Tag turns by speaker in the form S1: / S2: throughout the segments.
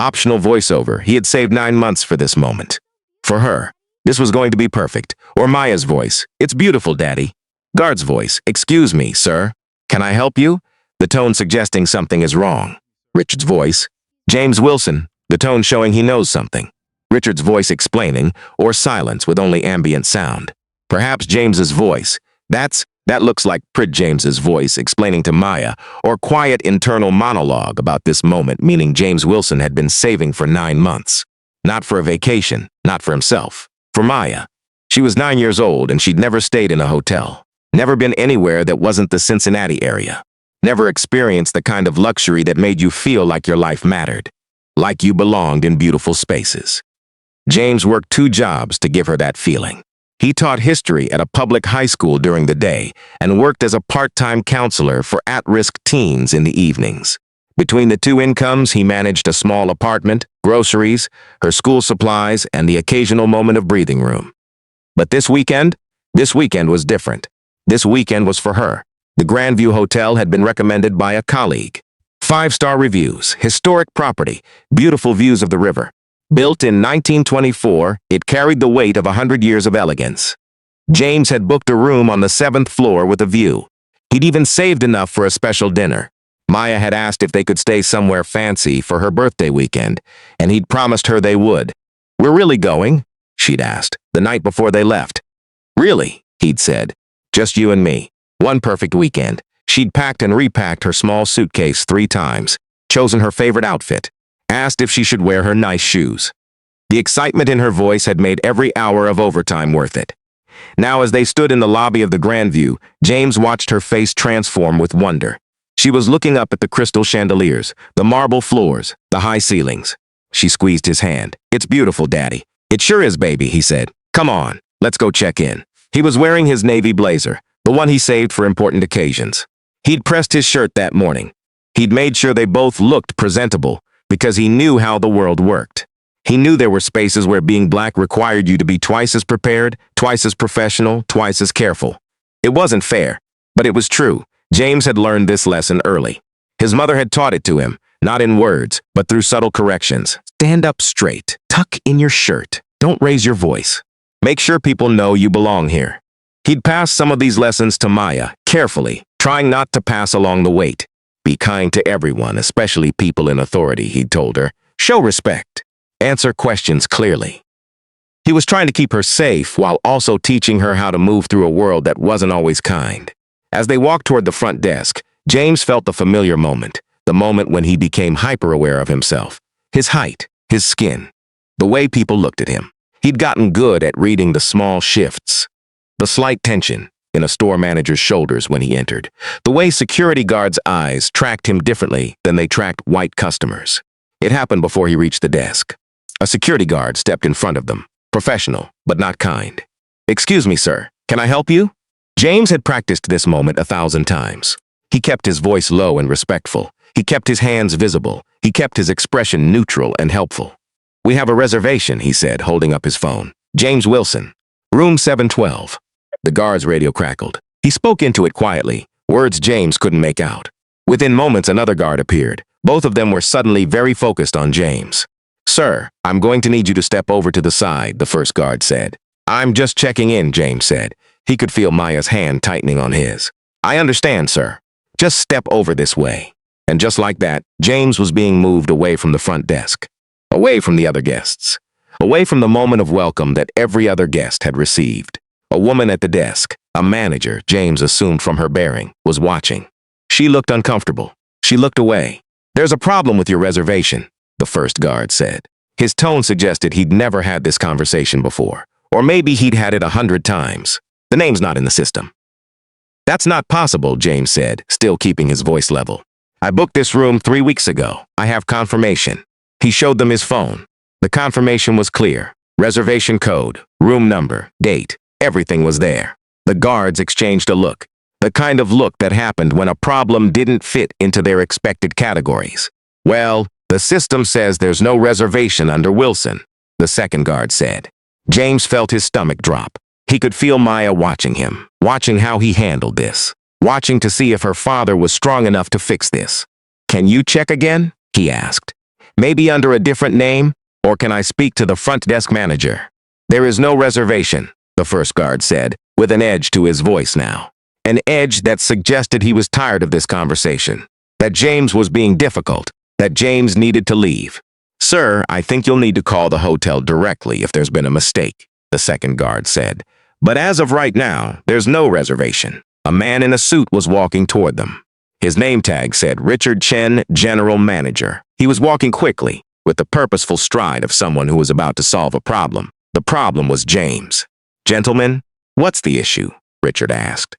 S1: Optional voiceover. He had saved 9 months for this moment. For her, this was going to be perfect. Or Maya's voice. It's beautiful, Daddy. Guard's voice. Excuse me, sir. Can I help you? The tone suggesting something is wrong. Richard's voice. James Wilson. The tone showing he knows something. Richard's voice explaining, or silence with only ambient sound. Perhaps James's voice. That looks like James's voice explaining to Maya, or quiet internal monologue about this moment, meaning James Wilson had been saving for 9 months. Not for a vacation, not for himself. For Maya. She was 9 years old and she'd never stayed in a hotel. Never been anywhere that wasn't the Cincinnati area. Never experienced the kind of luxury that made you feel like your life mattered. Like you belonged in beautiful spaces. James worked 2 jobs to give her that feeling. He taught history at a public high school during the day and worked as a part-time counselor for at-risk teens in the evenings. Between the 2 incomes, he managed a small apartment, groceries, her school supplies, and the occasional moment of breathing room. But this weekend was different. This weekend was for her. The Grandview Hotel had been recommended by a colleague. 5-star reviews, historic property, beautiful views of the river. Built in 1924, it carried the weight of 100 years of elegance. James had booked a room on the 7th floor with a view. He'd even saved enough for a special dinner. Maya had asked if they could stay somewhere fancy for her birthday weekend, and he'd promised her they would. "We're really going?" she'd asked, the night before they left. "Really?" he'd said. "Just you and me. One perfect weekend." She'd packed and repacked her small suitcase 3 times, chosen her favorite outfit, asked if she should wear her nice shoes. The excitement in her voice had made every hour of overtime worth it. Now, as they stood in the lobby of the Grandview, James watched her face transform with wonder. She was looking up at the crystal chandeliers, the marble floors, the high ceilings. She squeezed his hand. "It's beautiful, Daddy." "It sure is, baby," he said. "Come on, let's go check in." He was wearing his navy blazer, the one he saved for important occasions. He'd pressed his shirt that morning. He'd made sure they both looked presentable, because he knew how the world worked. He knew there were spaces where being black required you to be twice as prepared, twice as professional, twice as careful. It wasn't fair, but it was true. James had learned this lesson early. His mother had taught it to him, not in words, but through subtle corrections. Stand up straight. Tuck in your shirt. Don't raise your voice. Make sure people know you belong here. He'd passed some of these lessons to Maya, carefully, trying not to pass along the weight. Be kind to everyone, especially people in authority, he'd told her. Show respect. Answer questions clearly. He was trying to keep her safe while also teaching her how to move through a world that wasn't always kind. As they walked toward the front desk, James felt the familiar moment, the moment when he became hyper-aware of himself. His height, his skin, the way people looked at him. He'd gotten good at reading the small shifts. The slight tension in a store manager's shoulders when he entered. The way security guards' eyes tracked him differently than they tracked white customers. It happened before he reached the desk. A security guard stepped in front of them, professional, but not kind. "Excuse me, sir. Can I help you?" James had practiced this moment 1,000 times. He kept his voice low and respectful. He kept his hands visible. He kept his expression neutral and helpful. "We have a reservation," he said, holding up his phone. "James Wilson. Room 712. The guard's radio crackled. He spoke into it quietly, words James couldn't make out. Within moments, another guard appeared. Both of them were suddenly very focused on James. "Sir, I'm going to need you to step over to the side," the first guard said. "I'm just checking in," James said. He could feel Maya's hand tightening on his. "I understand, sir. Just step over this way." And just like that, James was being moved away from the front desk. Away from the other guests. Away from the moment of welcome that every other guest had received. A woman at the desk, a manager, James assumed from her bearing, was watching. She looked uncomfortable. She looked away. "There's a problem with your reservation," the first guard said. His tone suggested he'd never had this conversation before. Or maybe he'd had it 100 times. "The name's not in the system." "That's not possible," James said, still keeping his voice level. "I booked this room 3 weeks ago. I have confirmation." He showed them his phone. The confirmation was clear. Reservation code, room number, date. Everything was there. The guards exchanged a look. The kind of look that happened when a problem didn't fit into their expected categories. "Well, the system says there's no reservation under Wilson," the second guard said. James felt his stomach drop. He could feel Maya watching him, watching how he handled this, watching to see if her father was strong enough to fix this. "Can you check again?" he asked. Maybe under a different name? Or can I speak to the front desk manager? There is no reservation, the first guard said, with an edge to his voice now. An edge that suggested he was tired of this conversation, that James was being difficult, that James needed to leave. Sir, I think you'll need to call the hotel directly if there's been a mistake, the second guard said. But as of right now, there's no reservation. A man in a suit was walking toward them. His name tag said Richard Chen, General Manager. He was walking quickly, with the purposeful stride of someone who was about to solve a problem. The problem was James. Gentlemen, what's the issue? Richard asked.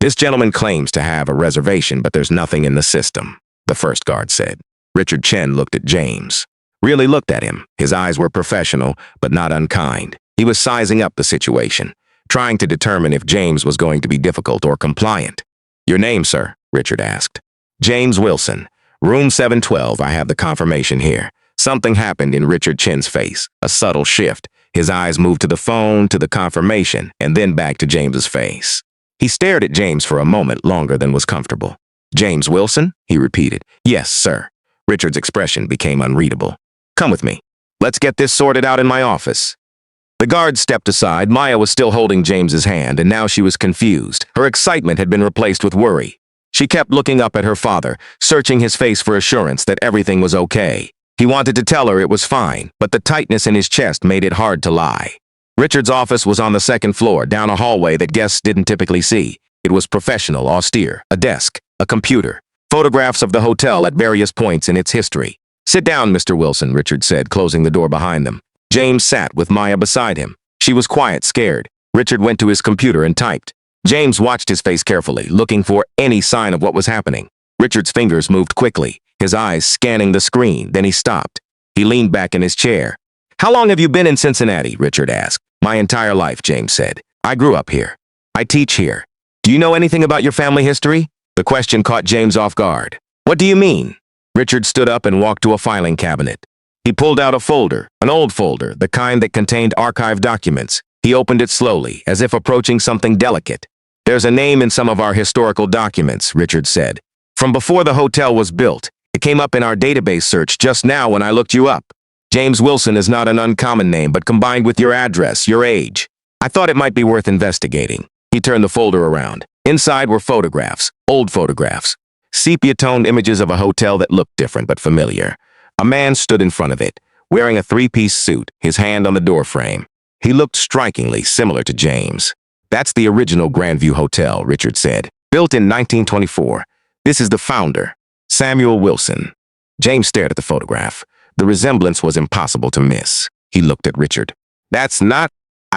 S1: This gentleman claims to have a reservation, but there's nothing in the system, the first guard said. Richard Chen looked at James. Really looked at him. His eyes were professional, but not unkind. He was sizing up the situation, trying to determine if James was going to be difficult or compliant. Your name, sir? Richard asked. James Wilson. Room 712, I have the confirmation here. Something happened in Richard Chen's face, a subtle shift. His eyes moved to the phone, to the confirmation, and then back to James's face. He stared at James for a moment longer than was comfortable. James Wilson? He repeated. Yes, sir. Richard's expression became unreadable. Come with me. Let's get this sorted out in my office. The guard stepped aside. Maya was still holding James's hand, and now she was confused. Her excitement had been replaced with worry. She kept looking up at her father, searching his face for assurance that everything was okay. He wanted to tell her it was fine, but the tightness in his chest made it hard to lie. Richard's office was on the second floor, down a hallway that guests didn't typically see. It was professional, austere, a desk, a computer, photographs of the hotel at various points in its history. Sit down, Mr. Wilson, Richard said, closing the door behind them. James sat with Maya beside him. She was quiet, scared. Richard went to his computer and typed. James watched his face carefully, looking for any sign of what was happening. Richard's fingers moved quickly, his eyes scanning the screen. Then he stopped. He leaned back in his chair. How long have you been in Cincinnati? Richard asked. My entire life, James said. I grew up here. I teach here. Do you know anything about your family history? The question caught James off guard. What do you mean? Richard stood up and walked to a filing cabinet. He pulled out a folder, an old folder, the kind that contained archived documents. He opened it slowly, as if approaching something delicate. There's a name in some of our historical documents, Richard said. From before the hotel was built. It came up in our database search just now when I looked you up. James Wilson is not an uncommon name, but combined with your address, your age, I thought it might be worth investigating. He turned the folder around. Inside were photographs, old photographs, sepia-toned images of a hotel that looked different but familiar. A man stood in front of it, wearing a three-piece suit, his hand on the doorframe. He looked strikingly similar to James. That's the original Grandview Hotel, Richard said. Built in 1924. This is the founder, Samuel Wilson. James stared at the photograph. The resemblance was impossible to miss. He looked at Richard. I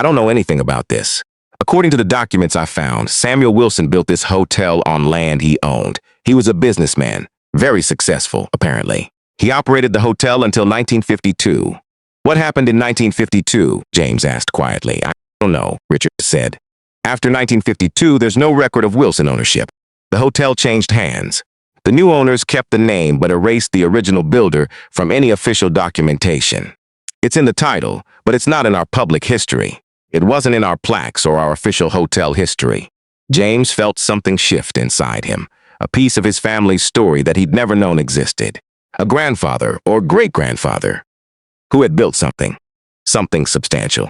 S1: don't know anything about this. According to the documents I found, Samuel Wilson built this hotel on land he owned. He was a businessman, very successful, apparently. He operated the hotel until 1952. What happened in 1952? James asked quietly. I don't know, Richard said. After 1952, there's no record of Wilson ownership. The hotel changed hands. The new owners kept the name but erased the original builder from any official documentation. It's in the title, but it's not in our public history. It wasn't in our plaques or our official hotel history. James felt something shift inside him, a piece of his family's story that he'd never known existed. A grandfather or great-grandfather who had built something substantial,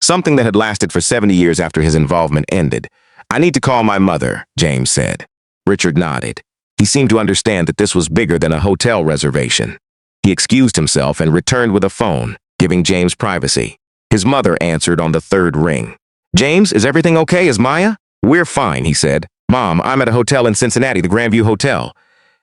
S1: something that had lasted for 70 years after his involvement ended. I need to call my mother, James said. Richard nodded. He seemed to understand that this was bigger than a hotel reservation. He excused himself and returned with a phone, giving James privacy. His mother answered on the third ring. James, is everything okay? Is Maya? We're fine, he said. Mom, I'm at a hotel in Cincinnati, the Grandview Hotel,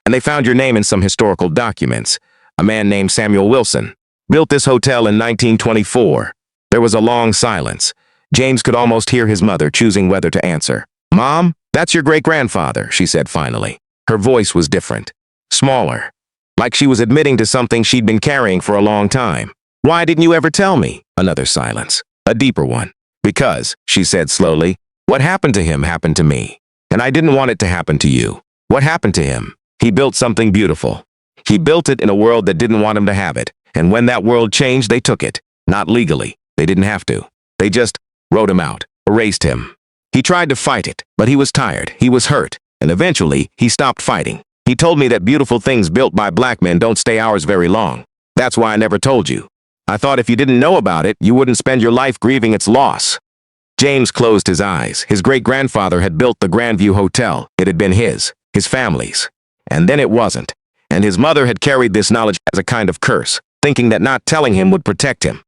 S1: and they found your name in some historical documents. A man named Samuel Wilson built this hotel in 1924. There was a long silence. James could almost hear his mother choosing whether to answer. Mom, that's your great-grandfather, she said finally. Her voice was different, smaller, like she was admitting to something she'd been carrying for a long time. Why didn't you ever tell me? Another silence, a deeper one. Because, she said slowly, what happened to him happened to me, and I didn't want it to happen to you. What happened to him? He built something beautiful. He built it in a world that didn't want him to have it, and when that world changed, they took it. Not legally. They didn't have to. They just wrote him out, erased him. He tried to fight it, but he was tired, he was hurt, and eventually he stopped fighting. He told me that beautiful things built by black men don't stay ours very long. That's why I never told you. I thought if you didn't know about it, you wouldn't spend your life grieving its loss." James closed his eyes. His great-grandfather had built the Grandview Hotel. It had been his family's. And then it wasn't. And his mother had carried this knowledge as a kind of curse, thinking that not telling him would protect him.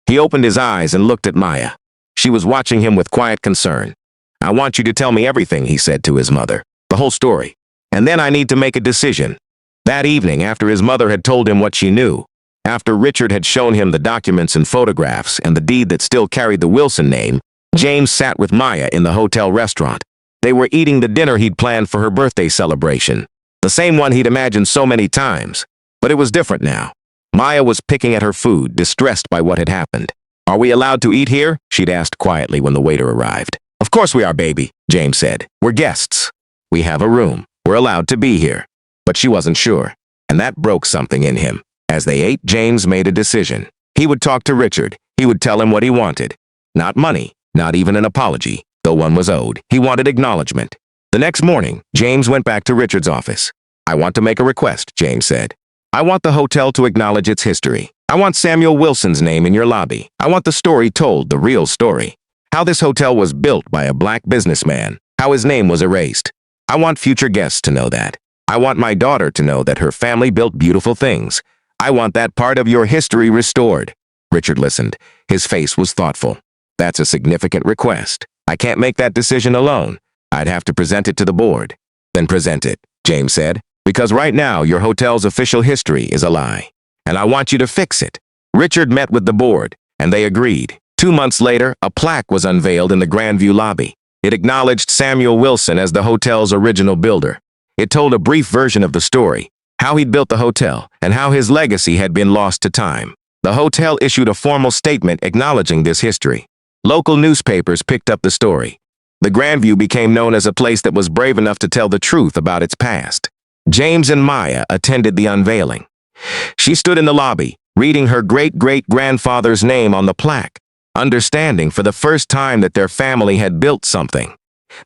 S1: He opened his eyes and looked at Maya. She was watching him with quiet concern. "I want you to tell me everything," he said to his mother. "The whole story. And then I need to make a decision." That evening, after his mother had told him what she knew, after Richard had shown him the documents and photographs and the deed that still carried the Wilson name, James sat with Maya in the hotel restaurant. They were eating the dinner he'd planned for her birthday celebration, the same one he'd imagined so many times. But it was different now. Maya was picking at her food, distressed by what had happened. "Are we allowed to eat here?" she'd asked quietly when the waiter arrived. "Of course we are, baby," James said. "We're guests. We have a room. We're allowed to be here." But she wasn't sure, and that broke something in him. As they ate, James made a decision. He would talk to Richard. He would tell him what he wanted. Not money, not even an apology, though one was owed. He wanted acknowledgement. The next morning, James went back to Richard's office. "I want to make a request," James said. "I want the hotel to acknowledge its history. I want Samuel Wilson's name in your lobby. I want the story told, the real story. How this hotel was built by a black businessman. How his name was erased. I want future guests to know that. I want my daughter to know that her family built beautiful things. I want that part of your history restored." Richard listened. His face was thoughtful. "That's a significant request. I can't make that decision alone. I'd have to present it to the board." "Then present it," James said, "because right now your hotel's official history is a lie. And I want you to fix it." Richard met with the board, and they agreed. 2 months later, a plaque was unveiled in the Grandview lobby. It acknowledged Samuel Wilson as the hotel's original builder. It told a brief version of the story, how he'd built the hotel, and how his legacy had been lost to time. The hotel issued a formal statement acknowledging this history. Local newspapers picked up the story. The Grandview became known as a place that was brave enough to tell the truth about its past. James and Maya attended the unveiling. She stood in the lobby, reading her great-great-grandfather's name on the plaque, understanding for the first time that their family had built something,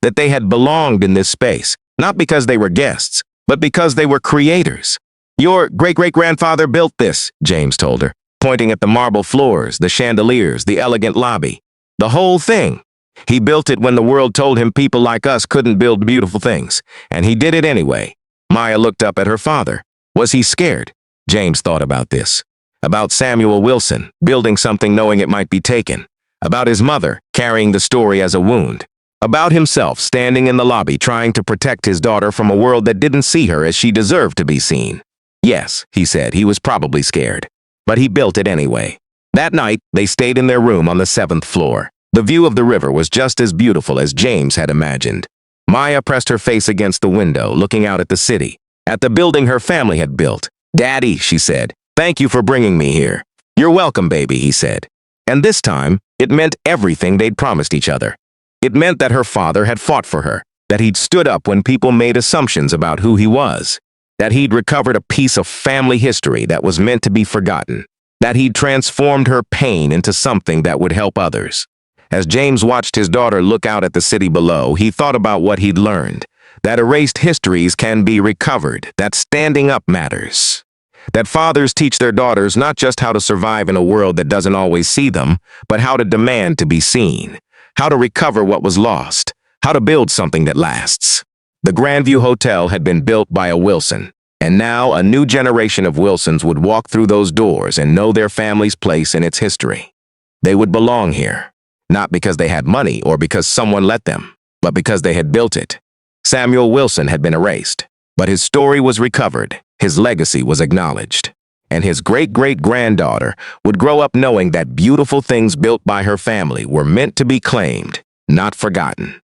S1: that they had belonged in this space, not because they were guests, but because they were creators. "Your great-great-grandfather built this," James told her, pointing at the marble floors, the chandeliers, the elegant lobby. "The whole thing. He built it when the world told him people like us couldn't build beautiful things, and he did it anyway." Maya looked up at her father. Was he scared? James thought about this. About Samuel Wilson, building something knowing it might be taken. About his mother, carrying the story as a wound. About himself, standing in the lobby trying to protect his daughter from a world that didn't see her as she deserved to be seen. Yes, he said, he was probably scared. But he built it anyway. That night, they stayed in their room on the 7th floor. The view of the river was just as beautiful as James had imagined. Maya pressed her face against the window, looking out at the city, at the building her family had built. "Daddy," she said, "thank you for bringing me here." "You're welcome, baby," he said. And this time, it meant everything they'd promised each other. It meant that her father had fought for her, that he'd stood up when people made assumptions about who he was, that he'd recovered a piece of family history that was meant to be forgotten, that he'd transformed her pain into something that would help others. As James watched his daughter look out at the city below, he thought about what he'd learned, that erased histories can be recovered, that standing up matters, that fathers teach their daughters not just how to survive in a world that doesn't always see them, but how to demand to be seen, how to recover what was lost, how to build something that lasts. The Grandview Hotel had been built by a Wilson, and now a new generation of Wilsons would walk through those doors and know their family's place in its history. They would belong here, not because they had money or because someone let them, but because they had built it. Samuel Wilson had been erased, but his story was recovered, his legacy was acknowledged, and his great-great-granddaughter would grow up knowing that beautiful things built by her family were meant to be claimed, not forgotten.